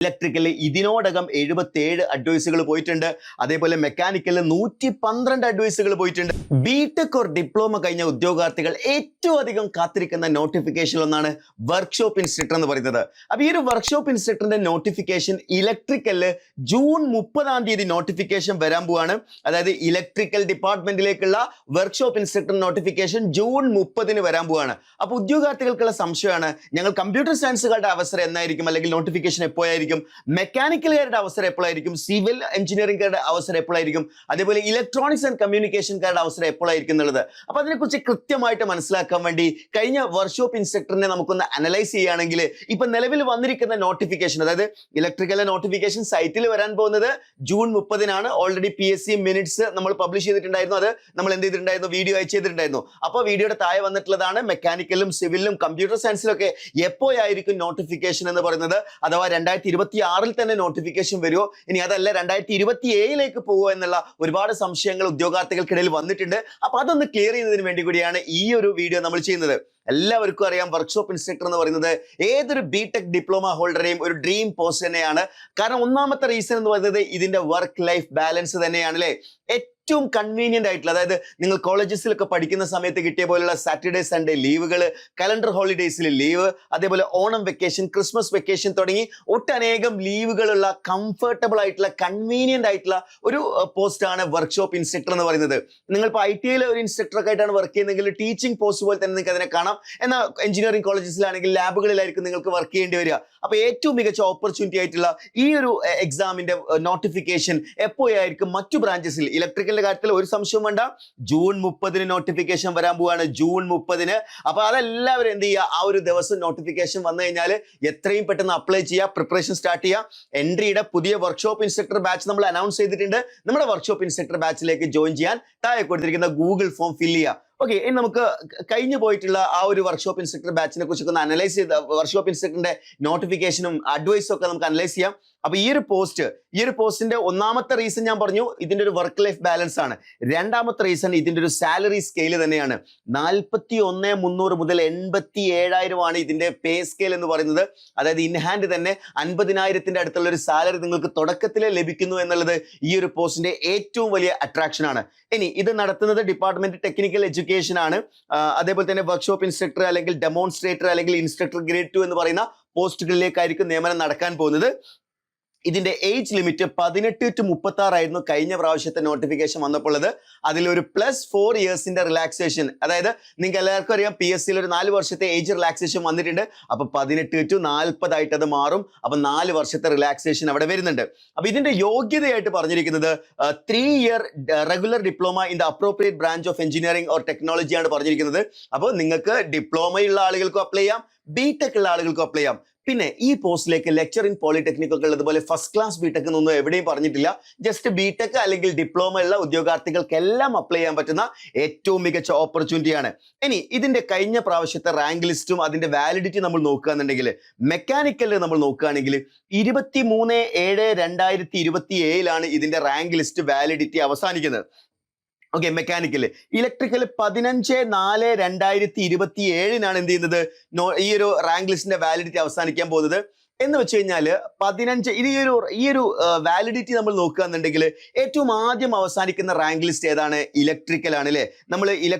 ഇലക്ട്രിക്കലിൽ ഇതിനോടകം 77 അഡ്വൈസുകൾ പോയിട്ടുണ്ട്. അതേപോലെ മെക്കാനിക്കലിൽ 112 അഡ്വൈസുകൾ പോയിട്ടുണ്ട്. ബിടെക് ഓർ ഡിപ്ലോമ കഴിഞ്ഞ ഉദ്യോഗാർത്ഥികൾ ഏറ്റവും അധികം കാത്തിരിക്കുന്ന നോട്ടിഫിക്കേഷൻ ഒന്നാണ് വർക്ക്ഷോപ്പ് ഇൻസ്ട്രക്ടർ എന്ന് പറയുന്നത്. അപ്പോൾ ഈ ഒരു വർക്ക്ഷോപ്പ് ഇൻസ്ട്രക്ടറിന്റെ നോട്ടിഫിക്കേഷൻ ഇലക്ട്രിക്കലിൽ ജൂൺ 30 നോട്ടിഫിക്കേഷൻ വരാൻ പോവാണ്. അതായത് ഇലക്ട്രിക്കൽ ഡിപ്പാർട്ട്മെന്റിലേക്കുള്ള വർക്ക്ഷോപ്പ് ഇൻസ്ട്രക്ടർ നോട്ടിഫിക്കേഷൻ ജൂൺ 30 വരാൻ പോവാണ്. അപ്പോൾ ഉദ്യോഗാർത്ഥികൾക്കുള്ള സംശയമാണ്, ഞങ്ങൾ കമ്പ്യൂട്ടർ സയൻസുകളുടെ അവസരം എന്നായിരിക്കും, അല്ലെങ്കിൽ നോട്ടിഫിക്കേഷൻ എപ്പോഴായിരിക്കും, മെക്കാനിക്കലുകാരുടെ അവസരം എപ്പോഴായിരിക്കും, സിവിൽ എഞ്ചിനീയറിംഗുകാരുടെ അവസരം എപ്പോഴായിരിക്കും, അതേപോലെ ഇലക്ട്രോണിക്സ് ആൻഡ് കമ്മ്യൂണിക്കേഷൻകാരുടെ അവസരം എപ്പോഴായിരിക്കും എന്നുള്ളത്. അപ്പൊ അതിനെക്കുറിച്ച് കൃത്യമായിട്ട് മനസ്സിലാക്കാൻ വേണ്ടി കഴിഞ്ഞ വർക്ക്ഷോപ്പ് ഇൻസ്ട്രക്ടറിനെ നമുക്കൊന്ന് അനലൈസ് ചെയ്യുകയാണെങ്കിൽ ഇപ്പൊ നിലവിൽ വന്നിരിക്കുന്ന നോട്ടിഫിക്കേഷൻ, അതായത് ഇലക്ട്രിക്കൽ നോട്ടിഫിക്കേഷൻ സൈറ്റിൽ വരാൻ പോകുന്നത് ജൂൺ 30 ഓൾറെഡി PSC മിനിറ്റ്സ് നമ്മൾ പബ്ലിഷ് ചെയ്തിട്ടുണ്ടായിരുന്നു. അത് നമ്മൾ എന്ത് ചെയ്തിട്ടുണ്ടായിരുന്നു, വീഡിയോ അയച്ചു ചെയ്തിട്ടുണ്ടായിരുന്നു. അപ്പോൾ വീഡിയോയുടെ താഴെ വന്നിട്ടുള്ളതാണ് മെക്കാനിക്കലും സിവിലും കമ്പ്യൂട്ടർ സയൻസിലും ഒക്കെ എപ്പോഴായിരിക്കും നോട്ടിഫിക്കേഷൻ എന്ന് പറയുന്നത്. അഥവാ 2026 തന്നെ നോട്ടിഫിക്കേഷൻ വരുമോ, ഇനി അതല്ല 2027 പോകുമോ എന്നുള്ള ഒരുപാട് സംശയങ്ങൾ ഉദ്യോഗാർത്ഥികൾക്കിടയിൽ വന്നിട്ടുണ്ട്. അപ്പൊ അതൊന്ന് ക്ലിയർ ചെയ്യുന്നതിന് വേണ്ടി കൂടിയാണ് ഈ ഒരു വീഡിയോ നമ്മൾ ചെയ്യുന്നത്. എല്ലാവർക്കും അറിയാം, വർക്ക്ഷോപ്പ് ഇൻസ്ട്രക്ടർ എന്ന് പറയുന്നത് ഏതൊരു ബിടെക് ഡിപ്ലോമ ഹോൾഡറെയും ഒരു ഡ്രീം പോസ്റ്റ് തന്നെയാണ്. കാരണം ഒന്നാമത്തെ റീസൺ എന്ന് പറയുന്നത് ഇതിന്റെ വർക്ക് ലൈഫ് ബാലൻസ് തന്നെയാണ് അല്ലേ. ഏറ്റവും കൺവീനിയന്റ് ആയിട്ടുള്ള, അതായത് നിങ്ങൾ കോളേജസിലൊക്കെ പഠിക്കുന്ന സമയത്ത് കിട്ടിയ പോലുള്ള സാറ്റർഡേ സൺഡേ ലീവുകൾ, കലണ്ടർ ഹോളിഡേയ്സിൽ ലീവ്, അതേപോലെ ഓണം വെക്കേഷൻ, ക്രിസ്മസ് വെക്കേഷൻ തുടങ്ങി ഒട്ടനേകം ലീവുകളുള്ള കംഫർട്ടബിൾ ആയിട്ടുള്ള കൺവീനിയന്റ് ആയിട്ടുള്ള ഒരു പോസ്റ്റാണ് വർക്ക്ഷോപ്പ് ഇൻസ്ട്രക്ടർ എന്ന് പറയുന്നത്. നിങ്ങളിപ്പോൾ ITയിൽ ഒരു ഇൻസ്ട്രക്ടറൊക്കെ ആയിട്ടാണ് വർക്ക് ചെയ്യുന്നതെങ്കിൽ ടീച്ചിങ് പോസ്റ്റ് പോലെ തന്നെ നിങ്ങൾക്ക് അതിനെ കാണാം. എന്നാൽ എഞ്ചിനീയറിംഗ് കോളേജസിലാണെങ്കിൽ ലാബുകളിലായിരിക്കും നിങ്ങൾക്ക് വർക്ക് ചെയ്യേണ്ടി വരിക. അപ്പോൾ ഏറ്റവും മികച്ച ഓപ്പർച്യൂണിറ്റി ആയിട്ടുള്ള ഈ ഒരു എക്സാമിന്റെ നോട്ടിഫിക്കേഷൻ എപ്പോഴായിരിക്കും മറ്റു ബ്രാഞ്ചസിൽ, ഇലക്ട്രിക്കലിന്റെ കാര്യത്തിൽ ഒരു സംശയം വേണ്ട, ജൂൺ 30 നോട്ടിഫിക്കേഷൻ വരാൻ പോവാണ്. ജൂൺ 30. അപ്പൊ അതെല്ലാവരും എന്ത് ചെയ്യുക, ആ ഒരു ദിവസം നോട്ടിഫിക്കേഷൻ വന്നു കഴിഞ്ഞാൽ എത്രയും പെട്ടെന്ന് അപ്ലൈ ചെയ്യുക, പ്രിപ്പറേഷൻ സ്റ്റാർട്ട് ചെയ്യുക. എൻട്രിയുടെ പുതിയ വർക്ക്ഷോപ്പ് ഇൻസ്ട്രക്ടർ ബാച്ച് നമ്മൾ അനൗൺസ് ചെയ്തിട്ടുണ്ട്. നമ്മുടെ വർക്ക്ഷോപ്പ് ഇൻസ്ട്രക്ടർ ബാച്ചിലേക്ക് ജോയിൻ ചെയ്യാൻ താഴെ കൊടുത്തിരിക്കുന്ന ഗൂഗിൾ ഫോം ഫിൽ ചെയ്യുക. ഓക്കെ, ഇനി നമുക്ക് കഴിഞ്ഞു പോയിട്ടുള്ള ആ ഒരു വർക്ക്ഷോപ്പ് ഇൻസ്ട്രക്ടർ ബാച്ചിനെ കുറിച്ചൊക്കെ ഒന്ന് അനലൈസ് ചെയ്ത് വർക്ക്ഷോപ്പ് ഇൻസ്ട്രക്ടറിന്റെ നോട്ടിഫിക്കേഷനും അഡ്വൈസും ഒക്കെ നമുക്ക് അനലൈസ് ചെയ്യാം. അപ്പൊ ഈ ഒരു പോസ്റ്റിന്റെ ഒന്നാമത്തെ റീസൺ ഞാൻ പറഞ്ഞു, ഇതിന്റെ ഒരു വർക്ക് ലൈഫ് ബാലൻസ് ആണ്. രണ്ടാമത്തെ റീസൺ ഇതിന്റെ ഒരു സാലറി സ്കെയിൽ തന്നെയാണ്. 41,300 മുതൽ 87,000 ആണ് ഇതിന്റെ പേ സ്കെയിൽ എന്ന് പറയുന്നത്. അതായത് ഇൻ ഹാൻഡ് തന്നെ 50,000 അടുത്തുള്ള ഒരു സാലറി നിങ്ങൾക്ക് തുടക്കത്തിലെ ലഭിക്കുന്നു എന്നുള്ളത് ഈ ഒരു പോസ്റ്റിന്റെ ഏറ്റവും വലിയ അട്രാക്ഷൻ ആണ്. ഇനി ഇത് നടത്തുന്നത് ഡിപ്പാർട്ട്മെന്റ് ടെക്നിക്കൽ എഡ്യൂക്കേഷൻ ആണ്. അതേപോലെ തന്നെ വർക്ക്ഷോപ്പ് ഇൻസ്ട്രക്ടർ അല്ലെങ്കിൽ ഡെമോൺസ്ട്രേറ്റർ അല്ലെങ്കിൽ ഇൻസ്ട്രക്ടർ ഗ്രേഡ് 2 എന്ന് പറയുന്ന പോസ്റ്റുകളിലേക്കായിരിക്കും നിയമനം നടക്കാൻ പോകുന്നത്. ഇതിന്റെ ഏജ് ലിമിറ്റ് 18 to 36 ആയിരുന്നു കഴിഞ്ഞ പ്രാവശ്യത്തെ നോട്ടിഫിക്കേഷൻ വന്നപ്പോൾ. അതിലൊരു +4 ഇയേഴ്സിന്റെ റിലാക്സേഷൻ, അതായത് നിങ്ങൾക്ക് എല്ലാവർക്കും അറിയാം PSCയിൽ ഒരു 4 വർഷത്തെ ഏജ് റിലാക്സേഷൻ വന്നിട്ടുണ്ട്. അപ്പൊ 18 to 40 ആയിട്ട് അത് മാറും. അപ്പൊ 4 വർഷത്തെ റിലാക്സേഷൻ അവിടെ വരുന്നുണ്ട്. അപ്പൊ ഇതിന്റെ യോഗ്യതയായിട്ട് പറഞ്ഞിരിക്കുന്നത് 3 year regular diploma in the appropriate branch of engineering or technology ആണ് പറഞ്ഞിരിക്കുന്നത്. അപ്പോൾ നിങ്ങൾക്ക് ഡിപ്ലോമയുള്ള ആളുകൾക്കും അപ്ലൈ ചെയ്യാം, ബിടെക് ഉള്ള ആളുകൾക്കും അപ്ലൈ ചെയ്യാം. പിന്നെ ഈ പോസ്റ്റിലേക്ക് ലെക്ചർ ഇൻ പോളിടെക്നിക് ഒക്കെ ഉള്ളതുപോലെ ഫസ്റ്റ് ക്ലാസ് ബിടെക് എന്നൊന്നും എവിടെയും പറഞ്ഞിട്ടില്ല. ജസ്റ്റ് ബിടെക് അല്ലെങ്കിൽ ഡിപ്ലോമ ഉള്ള ഉദ്യോഗാർത്ഥികൾക്കെല്ലാം അപ്ലൈ ചെയ്യാൻ പറ്റുന്ന ഏറ്റവും മികച്ച ഓപ്പർച്യൂണിറ്റിയാണ്. ഇനി ഇതിന്റെ കഴിഞ്ഞ പ്രാവശ്യത്തെ റാങ്ക് ലിസ്റ്റും അതിന്റെ വാലിഡിറ്റി നമ്മൾ നോക്കുകയാണെന്നുണ്ടെങ്കിൽ, മെക്കാനിക്കലിൽ നമ്മൾ നോക്കുകയാണെങ്കിൽ 23/7/2027 ഇതിന്റെ റാങ്ക് ലിസ്റ്റ് വാലിഡിറ്റി അവസാനിക്കുന്നത്. Okay, mechanical. ഇലക്ട്രിക്കൽ 15/4/2027 എന്ത് ചെയ്യുന്നത്, ഈ ഒരു റാങ്ക് ലിസ്റ്റിന്റെ വാലിഡിറ്റി അവസാനിക്കാൻ പോകുന്നത്. എന്ന് വെച്ച് കഴിഞ്ഞാൽ 15 ഈ ഒരു വാലിഡിറ്റി നമ്മൾ നോക്കുകയാണെന്നുണ്ടെങ്കിൽ ഏറ്റവും ആദ്യം അവസാനിക്കുന്ന റാങ്ക് ലിസ്റ്റ് ഏതാണ്? ഇലക്ട്രിക്കൽ ആണ് അല്ലേ. നമ്മൾ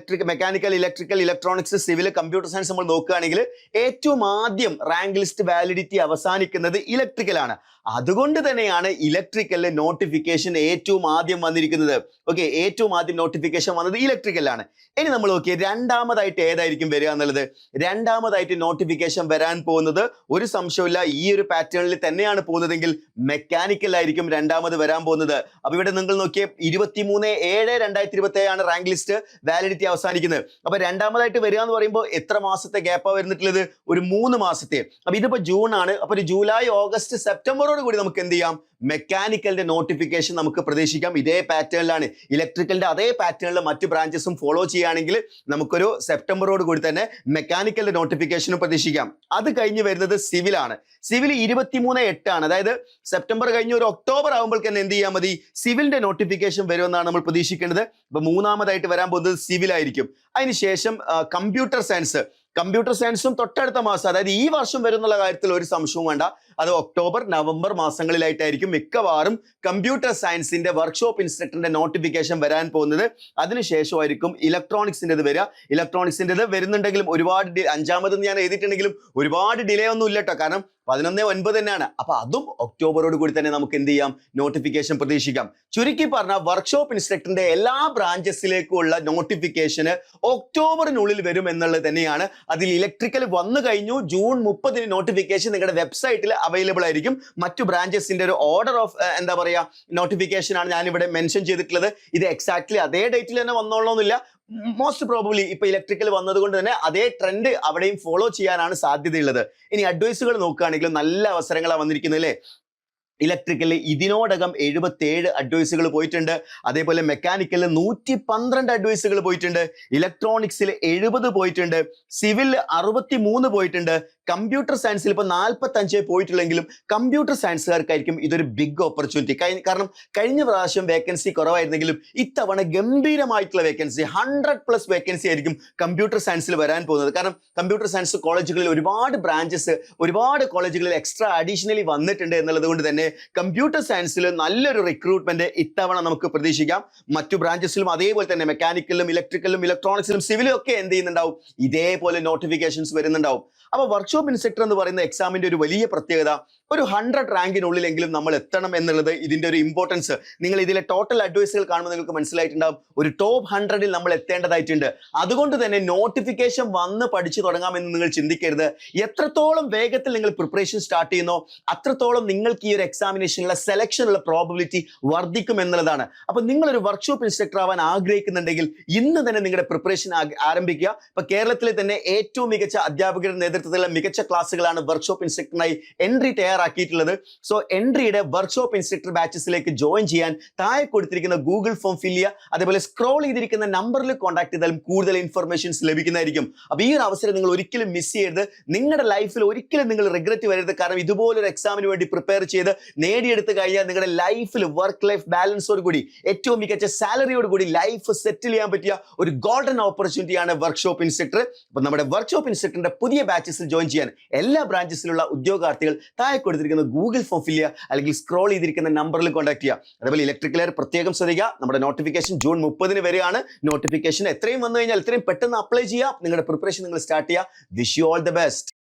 mechanical, electrical, electronics, civil, computer science നമ്മൾ നോക്കുകയാണെങ്കിൽ ഏറ്റവും ആദ്യം റാങ്ക് ലിസ്റ്റ് വാലിഡിറ്റി അവസാനിക്കുന്നത് ഇലക്ട്രിക്കലാണ്. അതുകൊണ്ട് തന്നെയാണ് ഇലക്ട്രിക്കലിലെ നോട്ടിഫിക്കേഷൻ ഏറ്റവും ആദ്യം വന്നിരിക്കുന്നത്. ഓക്കെ, ഏറ്റവും ആദ്യം നോട്ടിഫിക്കേഷൻ വന്നത് ഇലക്ട്രിക്കലാണ്. ഇനി നമ്മൾ നോക്കിയാൽ രണ്ടാമതായിട്ട് ഏതായിരിക്കും വരിക എന്നുള്ളത്. രണ്ടാമതായിട്ട് നോട്ടിഫിക്കേഷൻ വരാൻ പോകുന്നത് ഒരു സംശയമില്ല, ഈ ഒരു പാറ്റേണിൽ തന്നെയാണ് പോകുന്നതെങ്കിൽ മെക്കാനിക്കൽ ആയിരിക്കും രണ്ടാമത് വരാൻ പോകുന്നത്. അപ്പൊ ഇവിടെ നിങ്ങൾ നോക്കിയേ 23/7/2027 റാങ്ക് ലിസ്റ്റ് വാലിഡിറ്റി അവസാനിക്കുന്നത്. അപ്പൊ രണ്ടാമതായിട്ട് വരിക എന്ന് പറയുമ്പോൾ എത്ര മാസത്തെ ഗ്യാപ്പാണ് വരുന്നിട്ടുള്ളത്? ഒരു 3 മാസത്തെ. അപ്പൊ ഇതിപ്പോ ജൂൺ ആണ്. അപ്പൊ ഒരു ജൂലൈ, ഓഗസ്റ്റ്, സെപ്റ്റംബറോട് കൂടി നമുക്ക് എന്ത് ചെയ്യാം, മെക്കാനിക്കലിന്റെ നോട്ടിഫിക്കേഷൻ നമുക്ക് പ്രതീക്ഷിക്കാം. ഇതേ പാറ്റേണിലാണ്, ഇലക്ട്രിക്കലിന്റെ അതേ പാറ്റേണിൽ മറ്റു ബ്രാഞ്ചസും ഫോളോ ചെയ്യുകയാണെങ്കിൽ നമുക്കൊരു സെപ്റ്റംബറോട് കൂടി തന്നെ മെക്കാനിക്കലിന്റെ നോട്ടിഫിക്കേഷനും പ്രതീക്ഷിക്കാം. അത് കഴിഞ്ഞ് വരുന്നത് സിവിലാണ്. സിവിൽ 23/8 അതായത് സെപ്റ്റംബർ കഴിഞ്ഞ് ഒരു ഒക്ടോബർ ആകുമ്പോൾ തന്നെ എന്ത് ചെയ്യാൻ മതി, സിവിലിന്റെ നോട്ടിഫിക്കേഷൻ വരുമെന്നാണ് നമ്മൾ പ്രതീക്ഷിക്കേണ്ടത്. അപ്പൊ മൂന്നാമതായിട്ട് വരാൻ പോകുന്നത് സിവിൽ ആയിരിക്കും. അതിനുശേഷം കമ്പ്യൂട്ടർ സയൻസ് കമ്പ്യൂട്ടർ സയൻസും തൊട്ടടുത്ത മാസം, അതായത് ഈ വർഷം വരുന്നുള്ള കാര്യത്തിൽ ഒരു സംശയവും വേണ്ട. അത് ഒക്ടോബർ നവംബർ മാസങ്ങളിലായിട്ടായിരിക്കും മിക്കവാറും കമ്പ്യൂട്ടർ സയൻസിന്റെ വർക്ക്ഷോപ്പ് ഇൻസ്ട്രക്ടറിന്റെ നോട്ടിഫിക്കേഷൻ വരാൻ പോകുന്നത്. അതിനുശേഷമായിരിക്കും ഇലക്ട്രോണിക്സിൻ്റെത് വരിക. ഇലക്ട്രോണിക്സിൻ്റെത് വരുന്നുണ്ടെങ്കിലും ഒരുപാട് അഞ്ചാമതെന്ന് ഞാൻ എഴുതിയിട്ടുണ്ടെങ്കിലും ഒരുപാട് ഡിലേ ഒന്നും ഇല്ല കേട്ടോ. കാരണം 11/9 തന്നെയാണ്. അപ്പൊ അതും ഒക്ടോബറോട് കൂടി തന്നെ നമുക്ക് എന്ത് ചെയ്യാം, നോട്ടിഫിക്കേഷൻ പ്രതീക്ഷിക്കാം. ചുരുക്കി പറഞ്ഞ വർക്ക്ഷോപ്പ് ഇൻസ്ട്രക്ടറിന്റെ എല്ലാ ബ്രാഞ്ചസിലേക്കുള്ള നോട്ടിഫിക്കേഷന് ഒക്ടോബറിനുള്ളിൽ വരും എന്നുള്ളത് തന്നെയാണ്. അതിൽ ഇലക്ട്രിക്കൽ വന്നു കഴിഞ്ഞു. ജൂൺ 30 നോട്ടിഫിക്കേഷൻ നിങ്ങളുടെ വെബ്സൈറ്റിൽ അവൈലബിൾ ആയിരിക്കും. മറ്റു ബ്രാഞ്ചസിന്റെ ഒരു ഓർഡർ ഓഫ് എന്താ പറയാ നോട്ടിഫിക്കേഷൻ ആണ് ഞാൻ ഇവിടെ മെൻഷൻ ചെയ്തിട്ടുള്ളത്. ഇത് എക്സാക്ട്ലി അതേ ഡേറ്റിൽ തന്നെ വന്നോളണമെന്നില്ല. മോസ്റ്റ് പ്രോബബ്ലി ഇപ്പൊ ഇലക്ട്രിക്കൽ വന്നതുകൊണ്ട് തന്നെ അതേ ട്രെൻഡ് അവിടെയും ഫോളോ ചെയ്യാനാണ് സാധ്യതയുള്ളത്. ഇനി അഡ്വൈസുകൾ നോക്കുകയാണെങ്കിലും നല്ല അവസരങ്ങളാണ് വന്നിരിക്കുന്നത് അല്ലേ. ഇലക്ട്രിക്കലിൽ ഇതിനോടകം 77 അഡ്വൈസുകൾ പോയിട്ടുണ്ട്. അതേപോലെ മെക്കാനിക്കലിൽ 112 അഡ്വൈസുകൾ പോയിട്ടുണ്ട്. ഇലക്ട്രോണിക്സിൽ 70 പോയിട്ടുണ്ട്. സിവിൽ 63 പോയിട്ടുണ്ട്. കമ്പ്യൂട്ടർ സയൻസിൽ ഇപ്പൊ 45 പോയിട്ടുള്ളെങ്കിലും കമ്പ്യൂട്ടർ സയൻസുകാർക്കായിരിക്കും ഇതൊരു ബിഗ് ഓപ്പർച്യൂണിറ്റി. കാരണം കഴിഞ്ഞ പ്രാവശ്യം വേക്കൻസി കുറവായിരുന്നെങ്കിലും ഇത്തവണ ഗംഭീരമായിട്ടുള്ള വേക്കൻസി 100+ വേക്കൻസി ആയിരിക്കും കമ്പ്യൂട്ടർ സയൻസിൽ വരാൻ പോകുന്നത്. കാരണം കമ്പ്യൂട്ടർ സയൻസ് കോളേജുകളിൽ ഒരുപാട് ബ്രാഞ്ചസ്, ഒരുപാട് കോളേജുകളിൽ എക്സ്ട്രാ അഡീഷണലി വന്നിട്ടുണ്ട് എന്നുള്ളത് കൊണ്ട് തന്നെ കമ്പ്യൂട്ടർ സയൻസിൽ നല്ലൊരു റിക്രൂട്ട്മെന്റ് ഇത്തവണ നമുക്ക് പ്രതീക്ഷിക്കാം. മറ്റു ബ്രാഞ്ചസിലും അതേപോലെ തന്നെ മെക്കാനിക്കലിലും ഇലക്ട്രിക്കലിലും ഇലക്ട്രോണിക്സിലും സിവിലും ഒക്കെ എന്ത് ചെയ്യുന്നുണ്ടാവും, ഇതേപോലെ നോട്ടിഫിക്കേഷൻസ് വരുന്നുണ്ടാവും. അപ്പൊ വർക്ക്ഷോപ്പ് ഇൻസ്ട്രക്ടർ എന്ന് പറയുന്ന എക്സാമിന്റെ ഒരു വലിയ പ്രത്യേകത ഒരു 100 റാങ്കിനുള്ളിലെങ്കിലും നമ്മൾ എത്തണം എന്നുള്ളത് ഇതിന്റെ ഒരു ഇമ്പോർട്ടൻസ്. നിങ്ങൾ ഇതിലെ ടോട്ടൽ അഡ്വൈസുകൾ കാണുമ്പോൾ നിങ്ങൾക്ക് മനസ്സിലായിട്ടുണ്ടാവും. ഒരു ടോപ്പ് 100ൽ നമ്മൾ എത്തേണ്ടതായിട്ടുണ്ട്. അതുകൊണ്ട് തന്നെ നോട്ടിഫിക്കേഷൻ വന്ന് പഠിച്ചു തുടങ്ങാമെന്ന് നിങ്ങൾ ചിന്തിക്കരുത്. എത്രത്തോളം വേഗത്തിൽ നിങ്ങൾ പ്രിപ്പറേഷൻ സ്റ്റാർട്ട് ചെയ്യുന്നോ അത്രത്തോളം നിങ്ങൾക്ക് ഈ ഒരു എക്സാമിനേഷനിലെ സെലക്ഷനുള്ള പ്രോബബിലിറ്റി വർദ്ധിക്കും എന്നുള്ളതാണ്. അപ്പൊ നിങ്ങളൊരു വർക്ക്ഷോപ്പ് ഇൻസ്ട്രക്ടർ ആവാൻ ആഗ്രഹിക്കുന്നുണ്ടെങ്കിൽ ഇന്ന് തന്നെ നിങ്ങളുടെ പ്രിപ്പറേഷൻ ആരംഭിക്കുക. ഇപ്പൊ കേരളത്തിലെ തന്നെ ഏറ്റവും മികച്ച അധ്യാപകരുടെ നേതൃത്വത്തിലുള്ള മികച്ച ക്ലാസ്സുകളാണ് വർക്ക്ഷോപ്പ് ഇൻസ്ട്രക്ടറിനായി എൻട്രി തയ്യാറാക്കിയിട്ടുള്ളത്. സോ എൻട്രിയുടെ വർക്ക്ഷോപ്പ് ഇൻസ്ട്രക്ടർ ബാച്ചസിലേക്ക് ജോയിൻ ചെയ്യാൻ താഴെ കൊടുത്തിരിക്കുന്ന ഗൂഗിൾ ഫോം ഫിൽ ചെയ്യുക. അതേപോലെ സ്ക്രോൾ ചെയ്തിരിക്കുന്ന നമ്പറിൽ കോൺടാക്ട് ചെയ്താലും കൂടുതൽ ഇൻഫർമേഷൻസ് ലഭിക്കുന്നതായിരിക്കും. അപ്പൊ ഈ ഒരു അവസരം നിങ്ങൾ ഒരിക്കലും മിസ് ചെയ്യരുത്. നിങ്ങളുടെ ലൈഫിൽ ഒരിക്കലും നിങ്ങൾ റിഗ്രറ്റ് വരരുത്. കാരണം ഇതുപോലൊരു എക്സാമിന് വേണ്ടി പ്രിപ്പയർ ചെയ്ത് നേടിയെടുത്ത് കഴിഞ്ഞാൽ നിങ്ങളുടെ ലൈഫിൽ വർക്ക് ലൈഫ് ബാലൻസോട് കൂടി ഏറ്റവും മികച്ച സാലറിയോട് കൂടി ലൈഫ് സെറ്റിൽ ചെയ്യാൻ പറ്റിയ ഒരു ഗോൾഡൻ ഓപ്പർച്യൂണിറ്റിയാണ് വർക്ക്ഷോപ്പ് ഇൻസ്ട്രക്ടർ. അപ്പൊ നമ്മുടെ വർക്ക്ഷോപ്പ് ഇൻസ്ട്രക്ടറിന്റെ പുതിയ ബാച്ചസിൽ ജോയിൻ ചെയ്യാൻ എല്ലാ ബ്രാഞ്ചസിലുള്ള ഉദ്യോഗാർത്ഥികൾ താഴെ കൊടുത്തിരിക്കുന്ന ഗൂഗിൾ ഫോം ഫിൽ ചെയ്യുക, അല്ലെങ്കിൽ സ്ക്രോൾ ചെയ്തിരിക്കുന്ന നമ്പറിൽ കോൺടാക്ട് ചെയ്യുക. അതേപോലെ ഇലക്ട്രിക്കൽ പ്രത്യേകം ശ്രദ്ധിക്കുക. നമ്മുടെ നോട്ടിഫിക്കേഷൻ ജൂൺ 30 വരെയാണ്. നോട്ടിഫിക്കേഷൻ എത്രയും വന്നു കഴിഞ്ഞാൽ എത്രയും പെട്ടെന്ന് അപ്ലൈ ചെയ്യുക. നിങ്ങളുടെ പ്രിപ്പറേഷൻ നിങ്ങൾ സ്റ്റാർട്ട് ചെയ്യുക. Wish you all the best.